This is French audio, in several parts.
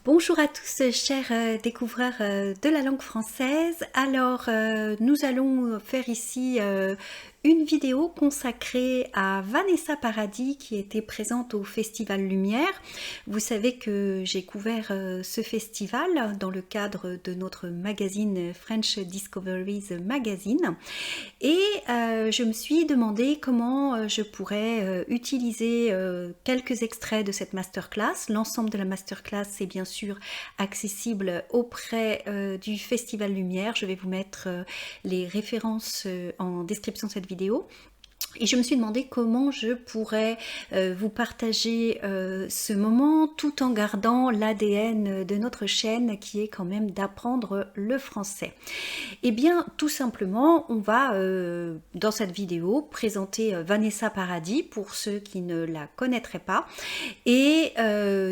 Bonjour à tous, chers découvreurs de la langue française. Alors, nous allons faire ici une vidéo consacrée à Vanessa Paradis qui était présente au Festival Lumière. Vous savez que j'ai couvert ce festival dans le cadre de notre magazine French Discoveries Magazine et je me suis demandé comment je pourrais utiliser quelques extraits de cette masterclass. L'ensemble de la masterclass est bien sûr accessible auprès du Festival Lumière. Je vais vous mettre les références en description de cette vidéo. Et je me suis demandé comment je pourrais vous partager ce moment tout en gardant l'ADN de notre chaîne qui est quand même d'apprendre le français. Eh bien, tout simplement, on va dans cette vidéo présenter Vanessa Paradis pour ceux qui ne la connaîtraient pas et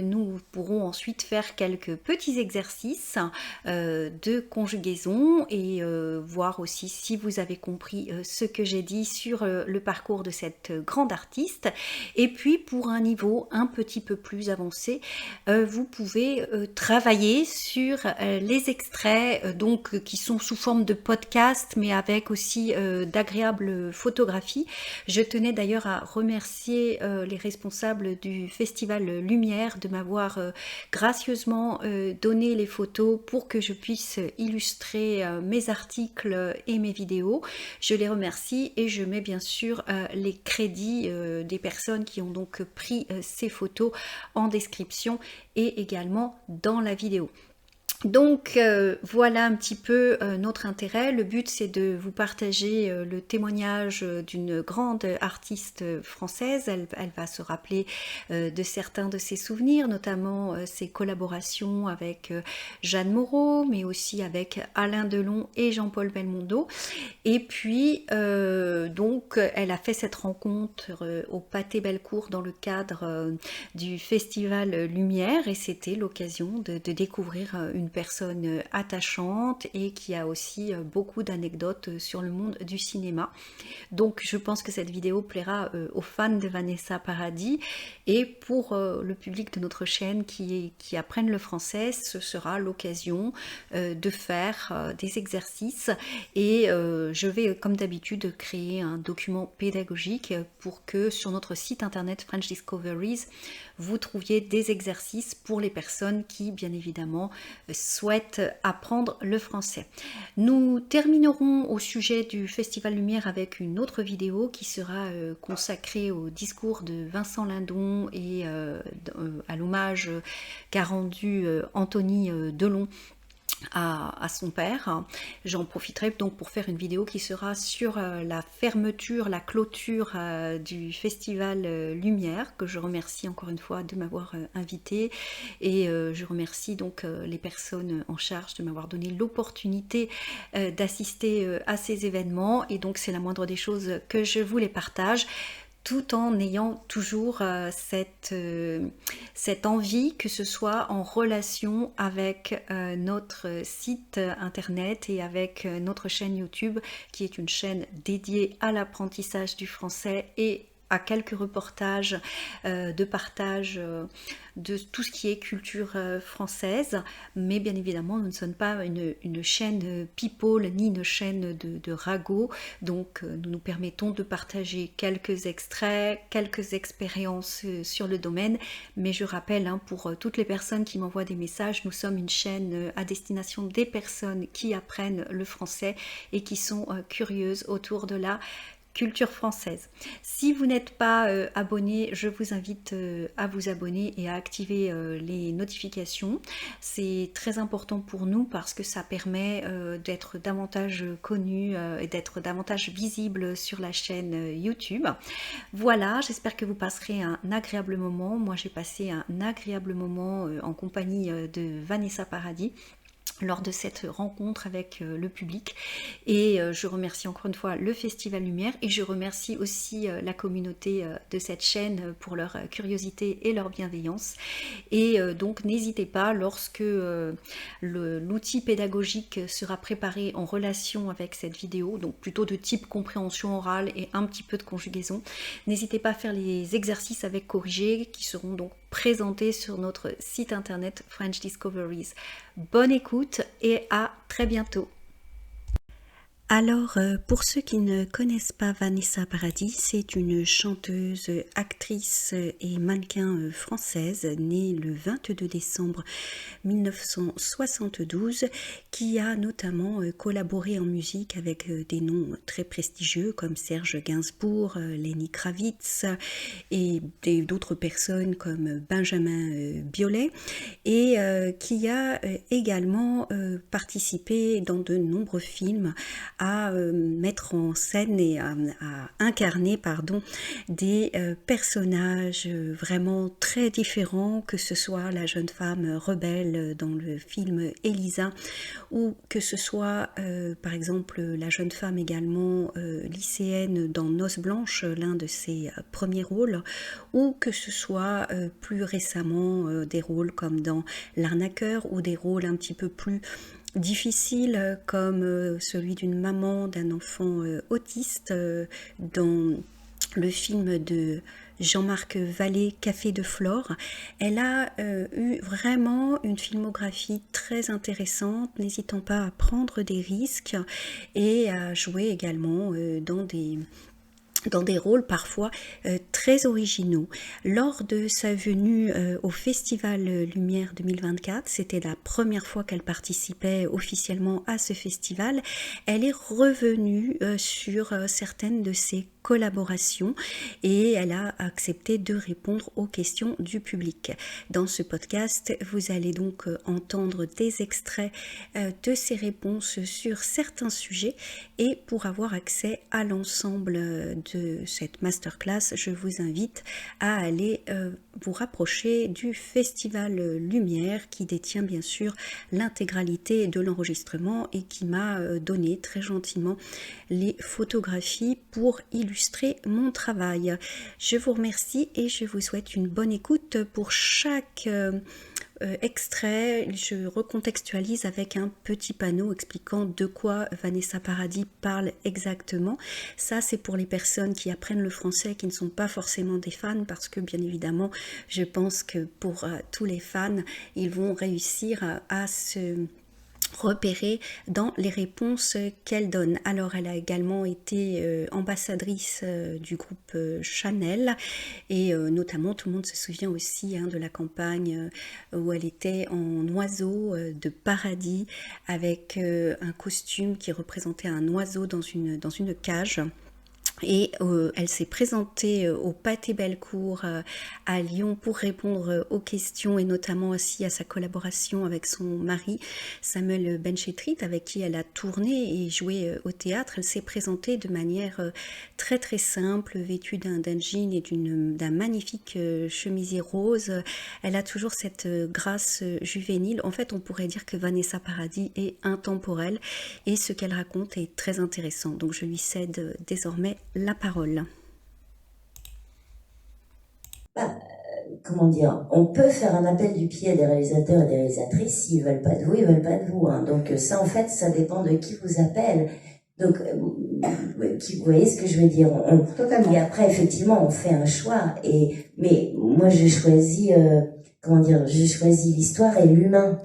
nous pourrons ensuite faire quelques petits exercices de conjugaison et voir aussi si vous avez compris ce que j'ai dit sur le parcours de cette grande artiste. Et puis pour un niveau un petit peu plus avancé, vous pouvez travailler sur les extraits donc qui sont sous forme de podcast mais avec aussi d'agréables photographies. Je tenais d'ailleurs à remercier les responsables du Festival Lumière de m'avoir gracieusement donné les photos pour que je puisse illustrer mes articles et mes vidéos. Je les remercie et je mets bien sûr les crédits des personnes qui ont donc pris ces photos en description et également dans la vidéo. Donc voilà un petit peu notre intérêt. Le but c'est de vous partager le témoignage d'une grande artiste française. Elle va se rappeler de certains de ses souvenirs, notamment ses collaborations avec Jeanne Moreau, mais aussi avec Alain Delon et Jean-Paul Belmondo. Et puis donc elle a fait cette rencontre au Pâté Bellecour dans le cadre du Festival Lumière et c'était l'occasion de découvrir une personne attachante et qui a aussi beaucoup d'anecdotes sur le monde du cinéma. Donc je pense que cette vidéo plaira aux fans de Vanessa Paradis et pour le public de notre chaîne qui apprennent le français, ce sera l'occasion de faire des exercices et je vais comme d'habitude créer un document pédagogique pour que sur notre site internet French Discoveries vous trouviez des exercices pour les personnes qui bien évidemment souhaitent apprendre le français. Nous terminerons au sujet du Festival Lumière avec une autre vidéo qui sera consacrée au discours de Vincent Lindon et à l'hommage qu'a rendu Anthony Delon à son père. J'en profiterai donc pour faire une vidéo qui sera sur la fermeture, la clôture du Festival Lumière, que je remercie encore une fois de m'avoir invité et je remercie donc les personnes en charge de m'avoir donné l'opportunité d'assister à ces événements et donc c'est la moindre des choses que je vous les partage, tout en ayant toujours cette envie que ce soit en relation avec notre site internet et avec notre chaîne YouTube qui est une chaîne dédiée à l'apprentissage du français et à quelques reportages de partage de tout ce qui est culture française, mais bien évidemment nous ne sommes pas une chaîne people ni une chaîne de ragots, donc nous nous permettons de partager quelques extraits, quelques expériences sur le domaine, mais je rappelle pour toutes les personnes qui m'envoient des messages, nous sommes une chaîne à destination des personnes qui apprennent le français et qui sont curieuses autour de la culture française. Si vous n'êtes pas abonné, je vous invite à vous abonner et à activer les notifications. C'est très important pour nous parce que ça permet d'être davantage connu et d'être davantage visible sur la chaîne YouTube. Voilà, j'espère que vous passerez un agréable moment. Moi, j'ai passé un agréable moment en compagnie de Vanessa Paradis lors de cette rencontre avec le public et je remercie encore une fois le Festival Lumière et je remercie aussi la communauté de cette chaîne pour leur curiosité et leur bienveillance et donc n'hésitez pas lorsque l'outil pédagogique sera préparé en relation avec cette vidéo, donc plutôt de type compréhension orale et un petit peu de conjugaison, n'hésitez pas à faire les exercices avec corrigés qui seront donc présenter sur notre site internet French Discoveries. Bonne écoute et à très bientôt. Alors, pour ceux qui ne connaissent pas Vanessa Paradis, c'est une chanteuse, actrice et mannequin française née le 22 décembre 1972 qui a notamment collaboré en musique avec des noms très prestigieux comme Serge Gainsbourg, Lenny Kravitz et d'autres personnes comme Benjamin Biolay et qui a également participé dans de nombreux films à mettre en scène et à incarner des personnages vraiment très différents, que ce soit la jeune femme rebelle dans le film Elisa ou que ce soit par exemple la jeune femme également lycéenne dans Noces blanches, l'un de ses premiers rôles, ou que ce soit plus récemment des rôles comme dans L'arnaqueur ou des rôles un petit peu plus difficile comme celui d'une maman d'un enfant autiste dans le film de Jean-Marc Vallée, Café de Flore. Elle a eu vraiment une filmographie très intéressante, n'hésitant pas à prendre des risques et à jouer également dans des rôles parfois très originaux. Lors de sa venue au Festival Lumière 2024, c'était la première fois qu'elle participait officiellement à ce festival, elle est revenue sur certaines de ses collaborations et elle a accepté de répondre aux questions du public. Dans ce podcast, vous allez donc entendre des extraits de ses réponses sur certains sujets et pour avoir accès à l'ensemble de cette masterclass, je vous invite à aller vous rapprocher du Festival Lumière qui détient bien sûr l'intégralité de l'enregistrement et qui m'a donné très gentiment les photographies pour illustrer mon travail. Je vous remercie et je vous souhaite une bonne écoute. Pour chaque extrait, je recontextualise avec un petit panneau expliquant de quoi Vanessa Paradis parle exactement. Ça, c'est pour les personnes qui apprennent le français, qui ne sont pas forcément des fans, parce que bien évidemment, je pense que pour tous les fans, ils vont réussir à se repérer dans les réponses qu'elle donne. Alors elle a également été ambassadrice du groupe Chanel et notamment tout le monde se souvient aussi de la campagne où elle était en oiseau de paradis avec un costume qui représentait un oiseau dans une cage. Et elle s'est présentée au Pâté Bellecour à Lyon pour répondre aux questions et notamment aussi à sa collaboration avec son mari Samuel Benchetrit avec qui elle a tourné et joué au théâtre. Elle s'est présentée de manière très très simple, vêtue d'un jean et d'un magnifique chemisier rose. Elle a toujours cette grâce juvénile. En fait, on pourrait dire que Vanessa Paradis est intemporelle et ce qu'elle raconte est très intéressant. Donc je lui cède désormais la parole. Comment dire, on peut faire un appel du pied à des réalisateurs et des réalisatrices, s'ils veulent pas de vous, ils veulent pas de vous. Donc ça, en fait, ça dépend de qui vous appelle. Donc, vous voyez ce que je veux dire. Totalement. Et après, effectivement, on fait un choix. Mais moi, j'ai choisi, j'ai choisi l'histoire et l'humain.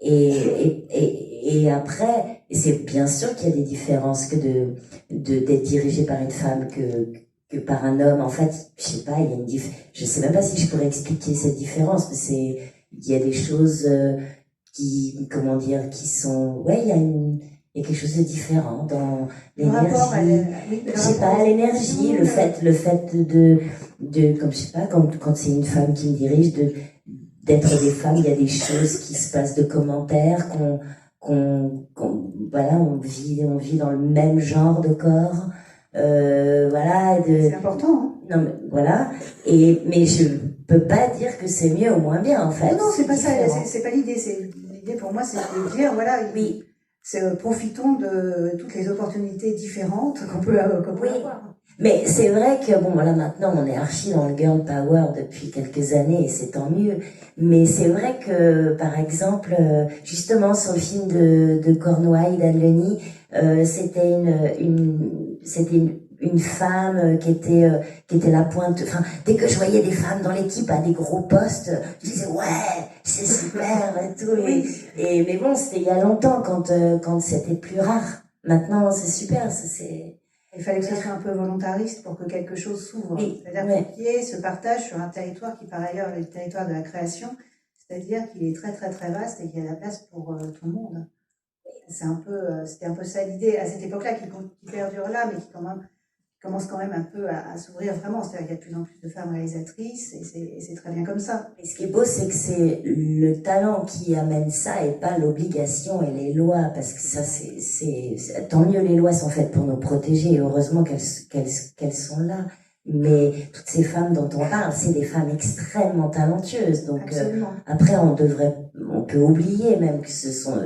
Et après, c'est bien sûr qu'il y a des différences que d'être dirigé par une femme que par un homme. En fait, je sais pas, il y a je sais même pas si je pourrais expliquer cette différence, mais il y a des choses qui sont, il y a quelque chose de différent dans l'énergie. Je sais pas, l'énergie, le fait de, comme je sais pas, quand c'est une femme qui me dirige, d'être des femmes, il y a des choses qui se passent de commentaires, on vit dans le même genre de corps, C'est important, hein. Non, mais voilà. Mais je peux pas dire que c'est mieux ou moins bien, en fait. Non, c'est pas ça, c'est pas l'idée. L'idée pour moi, c'est de dire, voilà, oui. Profitons de toutes les opportunités différentes qu'on peut avoir. Mais c'est vrai que, maintenant, on est archi dans le girl power depuis quelques années et c'est tant mieux. Mais c'est vrai que, par exemple, justement, sur le film de Cornouailles, d'Anne Lenny, c'était une femme qui était la pointe. Enfin, dès que je voyais des femmes dans l'équipe à des gros postes, je disais ouais, c'est super et tout. Mais bon, c'était il y a longtemps quand c'était plus rare. Maintenant, c'est super. Il fallait que ce soit un peu volontariste pour que quelque chose s'ouvre. Oui, C'est-à-dire qu'il y ait ce partage sur un territoire qui, par ailleurs, est le territoire de la création. C'est-à-dire qu'il est très, très, très vaste et qu'il y a la place pour tout le monde. C'était un peu ça l'idée à cette époque-là qui perdure là, mais qui commence quand même un peu à s'ouvrir vraiment. C'est-à-dire qu'il y a de plus en plus de femmes réalisatrices et c'est très bien comme ça. Et ce qui est beau, c'est que c'est le talent qui amène ça et pas l'obligation et les lois, parce que ça, tant mieux, les lois sont faites pour nous protéger et heureusement qu'elles sont là. Mais toutes ces femmes dont on parle, c'est des femmes extrêmement talentueuses. Donc après, on peut oublier même que ce sont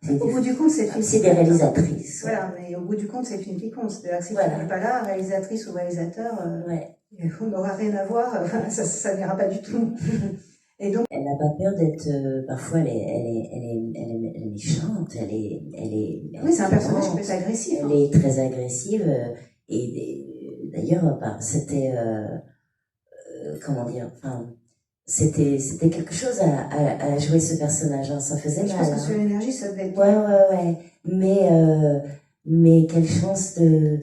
au bout du compte, c'est des réalisatrices. Voilà, mais au bout du compte, c'est le film qui compte. C'est-à-dire que si tu n'es pas là, réalisatrice ou réalisateur, on n'aura rien à voir, ça n'ira pas du tout. Et donc, elle n'a pas peur d'être, parfois elle est méchante, oui, c'est un personnage qui peut être agressif. Elle est très agressive, et d'ailleurs, c'était, comment dire, enfin, c'était quelque chose à jouer ce personnage, hein. Ça faisait mal. Je pense que sur l'énergie, ça devait être... Ouais. Mais quelle chance de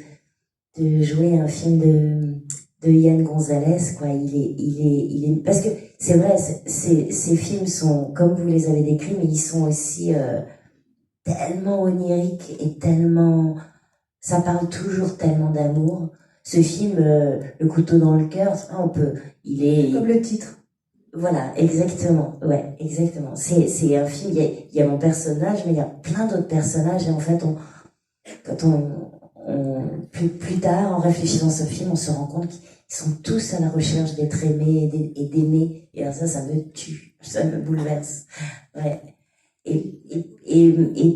jouer un film de Yann Gonzalez, quoi. Il est, parce que c'est vrai, ces films sont, comme vous les avez décrits, mais ils sont aussi, tellement oniriques et tellement, ça parle toujours tellement d'amour. Ce film, Le couteau dans le cœur, il est... Comme le titre. Voilà, exactement. Ouais, exactement. C'est un film, il y a mon personnage, mais il y a plein d'autres personnages, et en fait, plus tard, en réfléchissant à ce film, on se rend compte qu'ils sont tous à la recherche d'être aimés et d'aimer. Et alors ça me tue, ça me bouleverse. Ouais. Et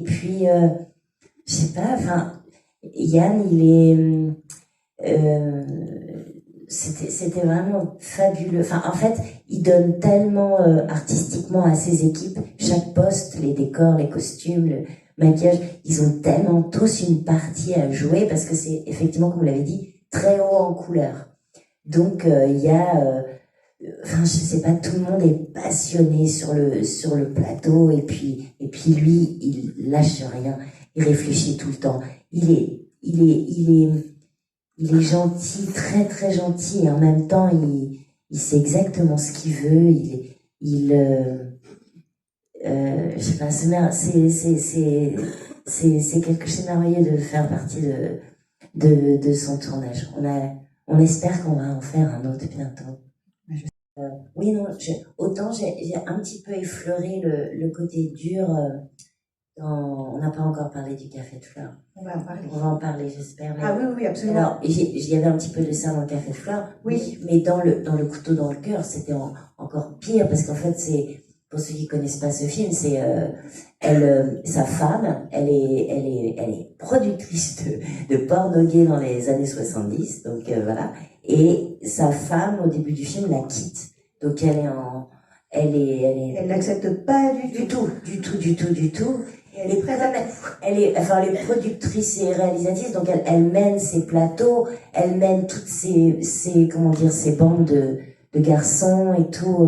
puis, je sais pas, enfin, Yann, c'était vraiment fabuleux. Enfin, en fait, il donne tellement artistiquement à ses équipes, chaque poste, les décors, les costumes, le maquillage, ils ont tellement tous une partie à jouer parce que c'est effectivement, comme vous l'avez dit, très haut en couleur. Donc, il y a, enfin, je sais pas, tout le monde est passionné sur le plateau, et puis lui, il lâche rien, il réfléchit tout le temps. Il est gentil, très très gentil, et en même temps, il sait exactement ce qu'il veut. Je sais pas, c'est quelque chose de merveilleux de faire partie de son tournage. On espère qu'on va en faire un autre bientôt. Oui, non, autant j'ai un petit peu effleuré le côté dur. On n'a pas encore parlé du Café de Fleurs. On va en parler. On va en parler, j'espère. Ah oui, absolument. Alors, il y avait un petit peu de ça dans le Café de Fleurs. Oui. Mais dans le couteau dans le cœur, c'était encore pire, parce qu'en fait, pour ceux qui connaissent pas ce film, c'est sa femme, elle est productrice de porno gay dans les années 70, donc voilà. Et sa femme, au début du film, la quitte. Donc elle n'accepte pas du tout. Du tout. Elle est prête elle est productrice et réalisatrice, donc elle mène ses plateaux, elle mène toutes ces bandes de garçons et tout.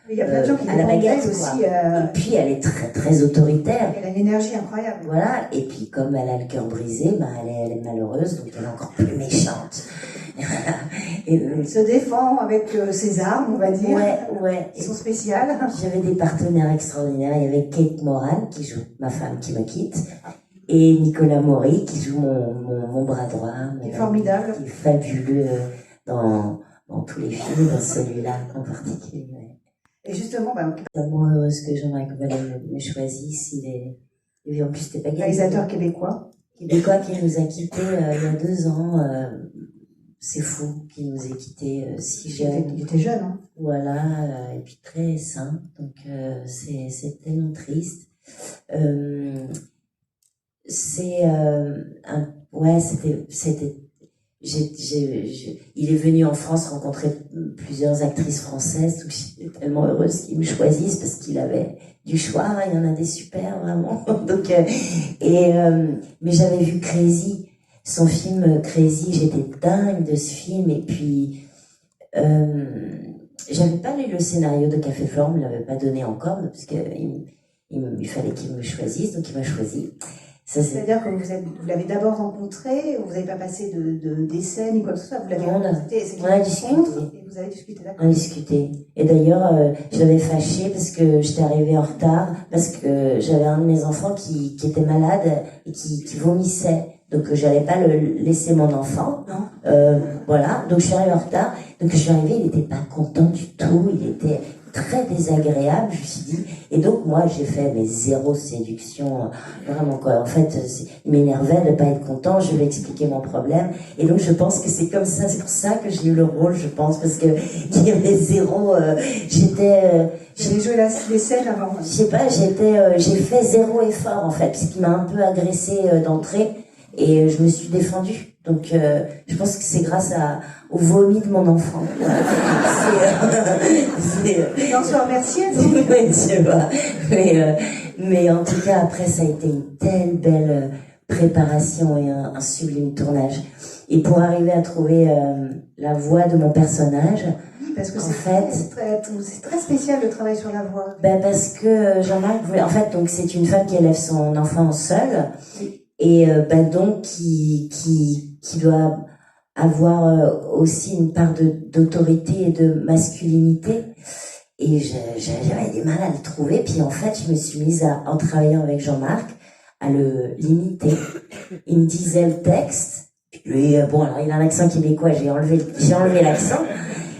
Il y a plein de gens qui à la baguette aussi. Et puis elle est très très autoritaire. Elle a une énergie incroyable. Voilà, et puis comme elle a le cœur brisé, elle est malheureuse, donc elle est encore plus méchante. Elle se défend avec ses armes, on va dire. Ouais. Qui sont spéciales. J'avais des partenaires extraordinaires. Il y avait Kate Moran, qui joue ma femme qui me quitte, et Nicolas Maury, qui joue mon bras droit. Formidable. Qui est fabuleux dans tous les films, dans celui-là en particulier. Ouais. Et justement, je suis tellement heureuse que Jean-Marc Vallée me choisisse. Et en plus, c'était pas réalisateur québécois. Québécois qui nous a quittés il y a 2 ans. C'est fou qu'il nous ait quittés si jeune. Il était jeune, hein. Voilà, et puis très sain. Donc c'est tellement triste. Il est venu en France rencontrer plusieurs actrices françaises. Donc j'étais tellement heureuse qu'il me choisisse parce qu'il avait du choix. Il y en a des super, vraiment. Donc mais j'avais vu Crazy. son film Crazy, j'étais dingue de ce film. Et puis, j'avais pas lu le scénario de Café Flore, on me l'avait pas donné encore, parce qu'il fallait qu'il me choisisse, donc il m'a choisi. C'est-à-dire que vous l'avez d'abord rencontré, vous n'avez pas passé d'essai ni quoi que ce soit, vous l'avez rencontré, on a discuté. Et vous avez discuté, d'accord. On a discuté. Et d'ailleurs, je l'avais fâché parce que j'étais arrivée en retard, parce que j'avais un de mes enfants qui était malade et qui vomissait. Donc j'allais pas le laisser mon enfant. Voilà, donc je suis arrivée en retard. Donc je suis arrivée, il était pas content du tout, il était très désagréable, je me suis dit. Et donc moi j'ai fait mes zéro séduction, vraiment quoi. En fait, il m'énervait de pas être content, je lui ai expliqué mon problème. Et donc je pense que c'est comme ça, c'est pour ça que j'ai eu le rôle, je pense, parce que il y avait zéro, j'ai joué les scènes avant. Je sais pas, j'ai fait zéro effort en fait, puisqu'il m'a un peu agressée d'entrée. Et je me suis défendue. Donc, je pense que c'est grâce au vomi de mon enfant. On se remercie. Oui, tu vois. Mais en tout cas, après, ça a été une telle belle préparation et un sublime tournage. Et pour arriver à trouver la voix de mon personnage, parce que c'est très spécial le travail sur la voix. Ben parce que Jean-Marc voulait, en fait, donc c'est une femme qui élève son enfant seule. Oui. Et donc qui doit avoir aussi une part d'autorité et de masculinité. Et j'avais du mal à le trouver. Puis en fait, je me suis mise en travaillant avec Jean-Marc à le limiter. Il me disait le texte. Lui, bon, alors il a un accent québécois. J'ai enlevé l'accent.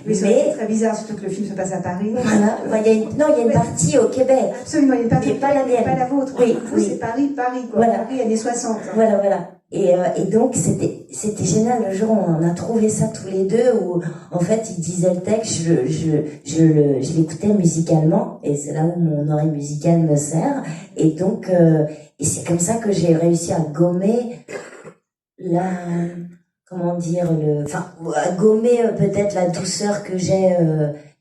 Oui, c'est très bizarre, surtout que le film se passe à Paris. Voilà. Il y a une partie au Québec. Absolument, il y a une partie. Mais pas la mienne. Pas la vôtre. Oui. C'est Paris, quoi. Voilà. Paris, années 60. Voilà. Et donc, c'était génial le jour où on a trouvé ça tous les deux, où, en fait, il disait le texte, je l'écoutais musicalement, et c'est là où mon oreille musicale me sert. Et donc, et c'est comme ça que j'ai réussi à gommer à gommer peut-être la douceur que j'ai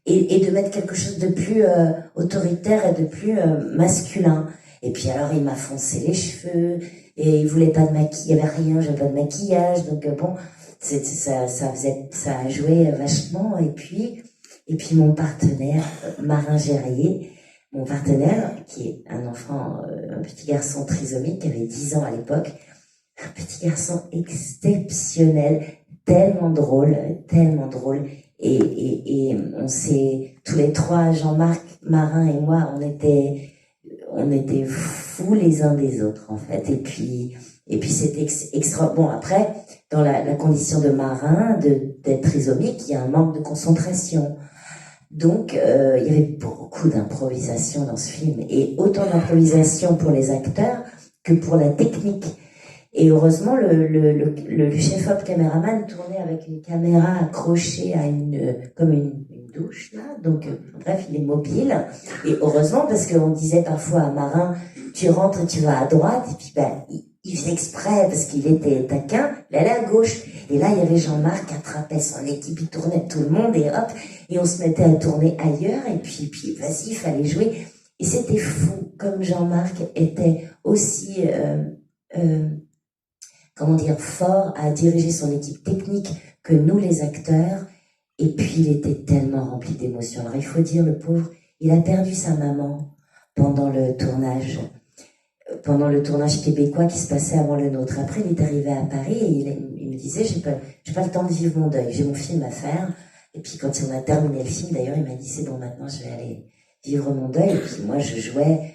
et de mettre quelque chose de plus autoritaire et de plus masculin. Et puis alors il m'a foncé les cheveux et il voulait pas de maquillage, il y avait rien, j'avais pas de maquillage, donc bon, ça a joué vachement. Et puis mon partenaire Marin Gérier, mon partenaire qui est un enfant, un petit garçon trisomique qui avait 10 ans à l'époque. Un petit garçon exceptionnel, tellement drôle. Et on s'est, tous les trois, Jean-Marc, Marin et moi, on était fous les uns des autres, en fait. Et puis c'était extra, bon, après, dans la condition de Marin, d'être trisomique, il y a un manque de concentration. Donc, il y avait beaucoup d'improvisation dans ce film. Et autant d'improvisation pour les acteurs que pour la technique. Et heureusement, le chef-op caméraman tournait avec une caméra accrochée à comme une douche, là. Donc, bref, il est mobile. Et heureusement, parce qu'on disait parfois à Marin, tu rentres et tu vas à droite. Et puis, il faisait exprès parce qu'il était taquin. Il allait à gauche. Et là, il y avait Jean-Marc qui attrapait son équipe. Il tournait tout le monde et hop. Et on se mettait à tourner ailleurs. Et puis vas-y, il fallait jouer. Et c'était fou. Comme Jean-Marc était aussi, fort à diriger son équipe technique que nous, les acteurs. Et puis, il était tellement rempli d'émotions. Alors, il faut dire, le pauvre, il a perdu sa maman pendant le tournage québécois qui se passait avant le nôtre. Après, il est arrivé à Paris et il me disait, j'ai pas le temps de vivre mon deuil. J'ai mon film à faire. Et puis, quand on a terminé le film, d'ailleurs, il m'a dit, c'est bon, maintenant, je vais aller vivre mon deuil. Et puis, moi, je jouais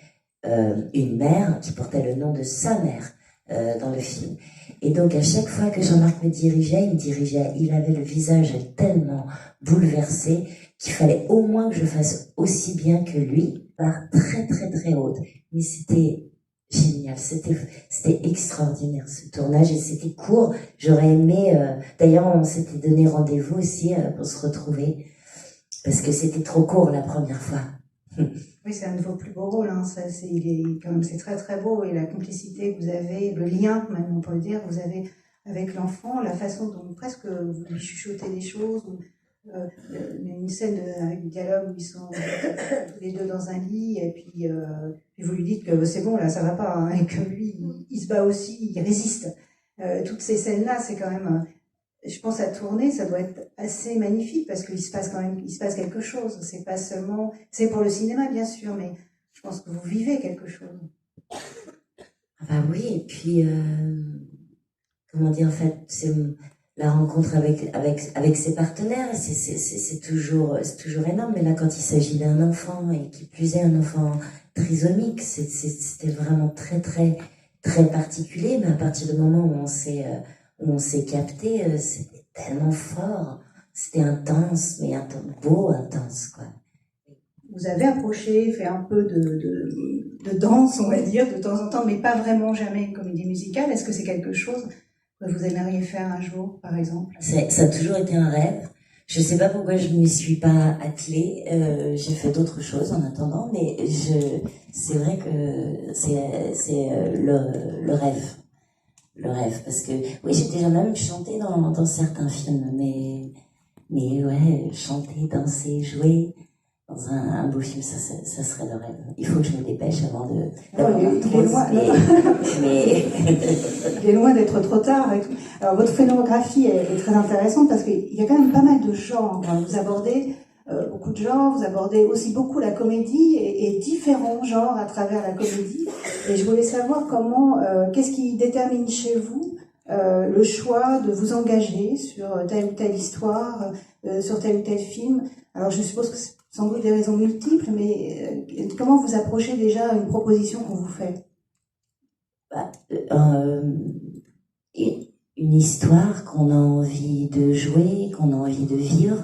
une mère qui portait le nom de sa mère dans le film. Et donc, à chaque fois que Jean-Marc me dirigeait, il avait le visage tellement bouleversé qu'il fallait au moins que je fasse aussi bien que lui, par très, très, très haute. Mais c'était génial, c'était extraordinaire, ce tournage, et c'était court. J'aurais aimé, d'ailleurs, on s'était donné rendez-vous aussi pour se retrouver, parce que c'était trop court la première fois. Oui, c'est un de vos plus beaux rôles, hein. C'est très très beau, et la complicité que vous avez, le lien, même on peut le dire, vous avez avec l'enfant, la façon dont presque vous lui chuchotez des choses, il y a une scène avec un dialogue où ils sont les deux dans un lit, et puis vous lui dites que c'est bon, là ça va pas, hein, et que lui il se bat aussi, il résiste. Toutes ces scènes-là, c'est quand même, je pense à tourner, ça doit être assez magnifique parce qu'il se passe quand même, il se passe quelque chose. C'est pas seulement, c'est pour le cinéma bien sûr, mais je pense que vous vivez quelque chose. Ah oui, et puis, comment dire, en fait, c'est la rencontre avec ses partenaires, c'est toujours énorme. Mais là, quand il s'agit d'un enfant, et qui plus est un enfant trisomique, c'était vraiment très, très, très particulier. Mais à partir du moment où on s'est capté, c'était tellement fort. C'était intense, mais beau, intense, quoi. Vous avez approché, fait un peu de danse, on va dire, de temps en temps, mais pas vraiment jamais une comédie musicale. Est-ce que c'est quelque chose que vous aimeriez faire un jour, par exemple? Ça a toujours été un rêve. Je sais pas pourquoi je ne m'y suis pas attelée. J'ai fait d'autres choses en attendant, mais c'est vrai que c'est le rêve. Le rêve. Parce que, oui, j'ai déjà même chanté dans certains films, mais ouais, chanter, danser, jouer dans un beau film, ça serait le rêve. Il faut que je me dépêche avant d'avoir mais il est loin d'être trop tard. Et tout. Alors, votre phénoménographie est très intéressante parce qu'il y a quand même pas mal de genres. Vous abordez beaucoup de genres, vous abordez aussi beaucoup la comédie et différents genres à travers la comédie. Et je voulais savoir qu'est-ce qui détermine chez vous le choix de vous engager sur telle ou telle histoire, sur tel ou tel film. Alors, je suppose que c'est sans doute des raisons multiples, mais comment vous approchez déjà une proposition qu'on vous fait? Une histoire qu'on a envie de jouer, qu'on a envie de vivre.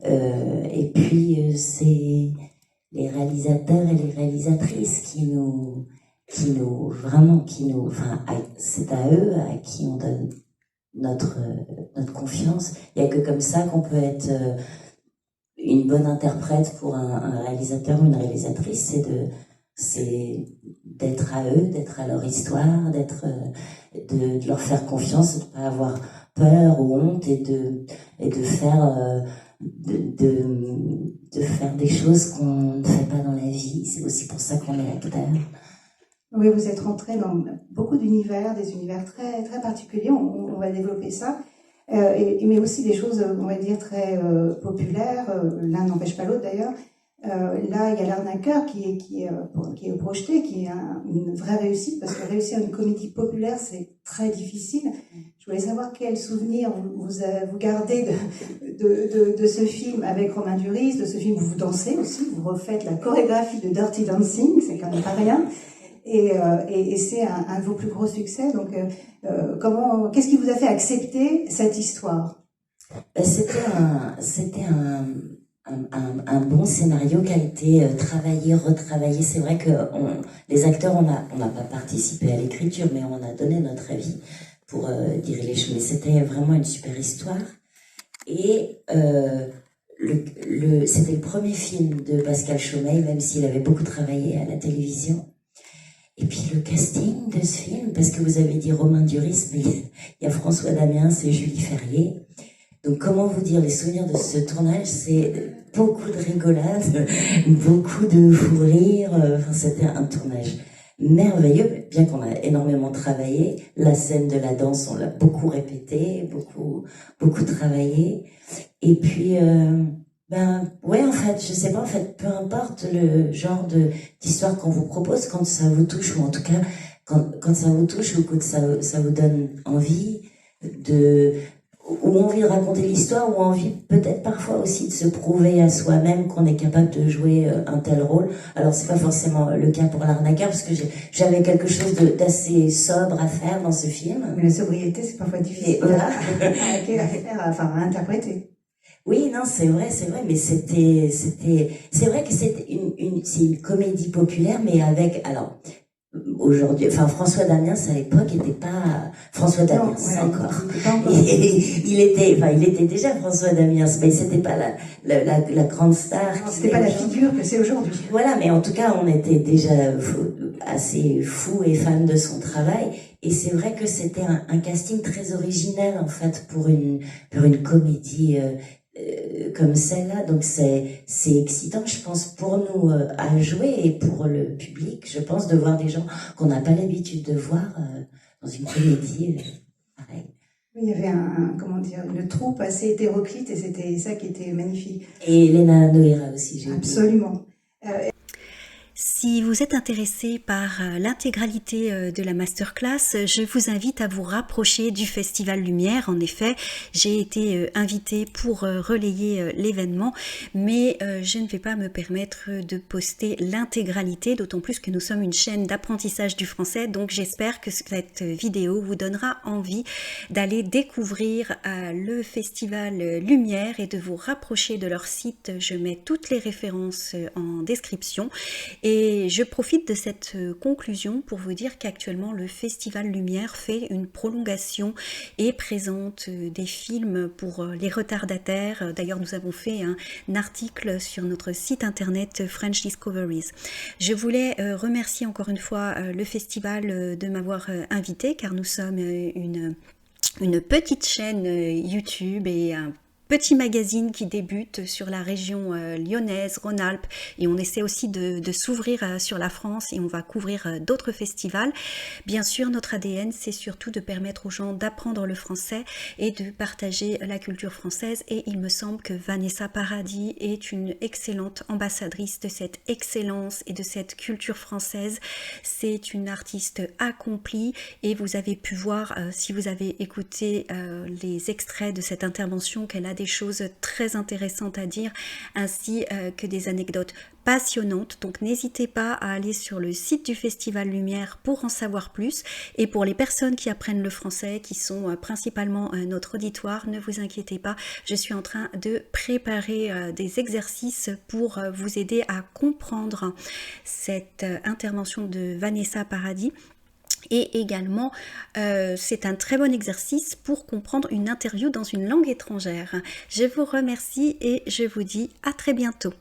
Et puis, c'est les réalisateurs et les réalisatrices c'est à eux à qui on donne notre confiance. Il n'y a que comme ça qu'on peut être une bonne interprète pour un réalisateur ou une réalisatrice, c'est d'être à eux, d'être à leur histoire, de leur faire confiance, de ne pas avoir peur ou honte et de faire de faire des choses qu'on ne fait pas dans la vie. C'est aussi pour ça qu'on est acteur. Oui, vous êtes rentré dans beaucoup d'univers, des univers très, très particuliers, on va développer ça, mais aussi des choses, on va dire, très populaires, l'un n'empêche pas l'autre d'ailleurs. Là, il y a L'Arnaqueur qui est projeté, qui est une vraie réussite, parce que réussir une comédie populaire, c'est très difficile. Je voulais savoir quel souvenir vous gardez de ce film avec Romain Duris, de ce film où vous dansez aussi, vous refaites la chorégraphie de Dirty Dancing, c'est quand même pas rien. Et c'est un de vos plus gros succès. Donc, qu'est-ce qui vous a fait accepter cette histoire? C'était un bon scénario qui a été travaillé, retravaillé. C'est vrai que les acteurs, on n'a pas participé à l'écriture, mais on a donné notre avis pour dire les choses. Mais c'était vraiment une super histoire. Et c'était le premier film de Pascal Chaumeil, même s'il avait beaucoup travaillé à la télévision. Et puis le casting de ce film, parce que vous avez dit Romain Duris, mais il y a François Damiens et Julie Ferrier. Donc comment vous dire, les souvenirs de ce tournage, c'est beaucoup de rigolade, beaucoup de fou rire. Enfin, c'était un tournage merveilleux, bien qu'on a énormément travaillé. La scène de la danse, on l'a beaucoup répété, beaucoup travaillé. Et puis, ouais, en fait, je sais pas, en fait, peu importe le genre d'histoire qu'on vous propose, quand ça vous touche, ou en tout cas, quand ça vous touche, ou que ça vous donne envie ou envie de raconter l'histoire, ou envie peut-être parfois aussi de se prouver à soi-même qu'on est capable de jouer un tel rôle. Alors c'est pas forcément le cas pour L'Arnaqueur, parce que j'avais quelque chose d'assez sobre à faire dans ce film. Mais la sobriété, c'est parfois difficile à interpréter. Oui, non, c'est vrai, mais c'est vrai que c'est une comédie populaire, mais avec, alors, aujourd'hui, enfin, François Damiens, à l'époque, n'était pas François Damiens, encore. Il était déjà François Damiens, mais c'était pas la grande star. C'était pas la figure que c'est aujourd'hui. Voilà, mais en tout cas, on était déjà assez fous et fans de son travail. Et c'est vrai que c'était un casting très original, en fait, pour une comédie, comme celle-là. Donc c'est excitant, je pense, pour nous à jouer, et pour le public, je pense, de voir des gens qu'on n'a pas l'habitude de voir dans une comédie, pareil. Il y avait comment dire, une troupe assez hétéroclite et c'était ça qui était magnifique. Et Elena Noira aussi, j'ai oublié. Absolument. Si vous êtes intéressé par l'intégralité de la masterclass, je vous invite à vous rapprocher du Festival Lumière. En effet, j'ai été invitée pour relayer l'événement, mais je ne vais pas me permettre de poster l'intégralité, d'autant plus que nous sommes une chaîne d'apprentissage du français, donc j'espère que cette vidéo vous donnera envie d'aller découvrir le Festival Lumière et de vous rapprocher de leur site. Je mets toutes les références en description. Et je profite de cette conclusion pour vous dire qu'actuellement le Festival Lumière fait une prolongation et présente des films pour les retardataires. D'ailleurs, nous avons fait un article sur notre site internet French Discoveries. Je voulais remercier encore une fois le festival de m'avoir invité, car nous sommes une petite chaîne YouTube et un petit magazine qui débute sur la région lyonnaise, Rhône-Alpes, et on essaie aussi de s'ouvrir sur la France et on va couvrir d'autres festivals. Bien sûr, notre ADN, c'est surtout de permettre aux gens d'apprendre le français et de partager la culture française, et il me semble que Vanessa Paradis est une excellente ambassadrice de cette excellence et de cette culture française. C'est une artiste accomplie et vous avez pu voir, si vous avez écouté les extraits de cette intervention, qu'elle a des choses très intéressantes à dire, ainsi que des anecdotes passionnantes. Donc n'hésitez pas à aller sur le site du Festival Lumière pour en savoir plus. Et pour les personnes qui apprennent le français, qui sont principalement notre auditoire, ne vous inquiétez pas, je suis en train de préparer des exercices pour vous aider à comprendre cette intervention de Vanessa Paradis. Et également, c'est un très bon exercice pour comprendre une interview dans une langue étrangère. Je vous remercie et je vous dis à très bientôt.